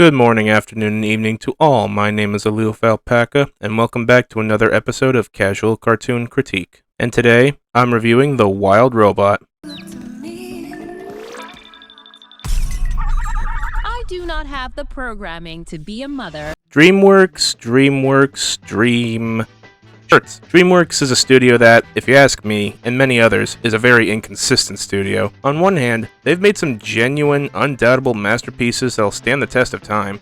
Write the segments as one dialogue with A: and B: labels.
A: Good morning, afternoon, and evening to all. My name is Aloof Alpaca, and welcome back to another episode of Casual Cartoon Critique. And today, I'm reviewing The Wild Robot.
B: I do not have the programming to be a mother.
A: DreamWorks. DreamWorks is a studio that, if you ask me, and many others, is a very inconsistent studio. On one hand, they've made some genuine, undoubtable masterpieces that'll stand the test of time.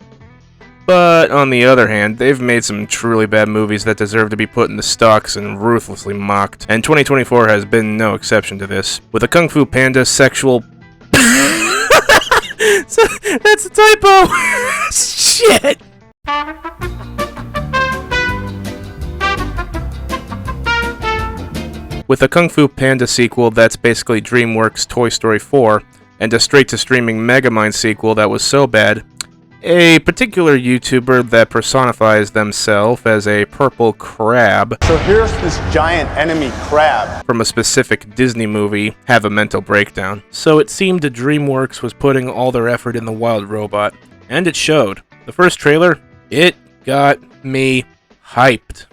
A: But on the other hand, they've made some truly bad movies that deserve to be put in the stocks and ruthlessly mocked. And 2024 has been no exception to this. With a Kung Fu Panda sexual... That's a typo! Shit! With a Kung Fu Panda sequel that's basically DreamWorks' Toy Story 4, and a straight-to-streaming Megamind sequel that was so bad, a particular YouTuber that personifies themselves as a purple crab,
C: so here's this giant enemy crab
A: from a specific Disney movie, have a mental breakdown. So it seemed that DreamWorks was putting all their effort in The Wild Robot, and it showed. The first trailer, it got me hyped.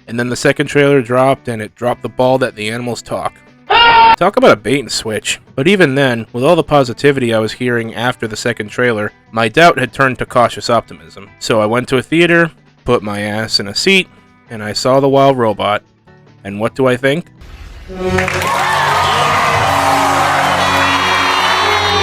A: And then the second trailer dropped, and it dropped the ball that the animals talk. Talk about a bait and switch. But even then, with all the positivity I was hearing after the second trailer, my doubt had turned to cautious optimism. So I went to a theater, put my ass in a seat, and I saw The Wild Robot. And what do I think?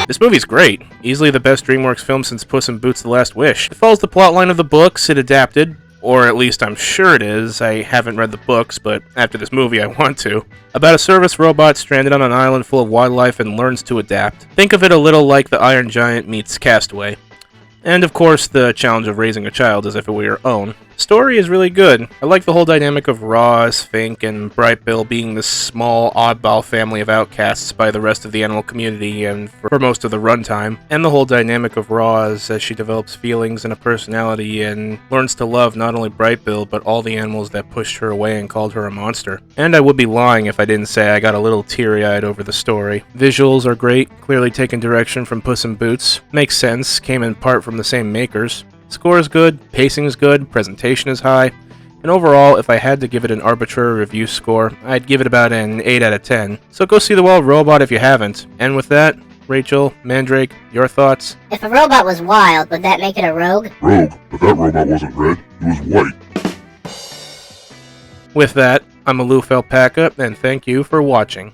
A: This movie's great. Easily the best DreamWorks film since Puss in Boots: The Last Wish. It follows the plotline of the books it adapted, or at least I'm sure it is. I haven't read the books, but after this movie I want to. About a service robot stranded on an island full of wildlife and learns to adapt. Think of it a little like the Iron Giant meets Castaway. And of course the challenge of raising a child as if it were your own. Story is really good. I like the whole dynamic of Roz, Fink, and Brightbill being this small, oddball family of outcasts by the rest of the animal community and for most of the runtime. And the whole dynamic of Roz as she develops feelings and a personality and learns to love not only Brightbill but all the animals that pushed her away and called her a monster. And I would be lying if I didn't say I got a little teary-eyed over the story. Visuals are great, clearly taking direction from Puss in Boots. Makes sense, came in part from the same makers. Score is good, pacing is good, presentation is high, and overall, if I had to give it an arbitrary review score, I'd give it about an 8 out of 10. So go see The Wild Robot if you haven't. And with that, Rachel, Mandrake, your thoughts?
D: If a robot was wild, would that make it a rogue?
E: Rogue, but that robot wasn't red, it was white.
A: With that, I'm Aloof Alpaca, and thank you for watching.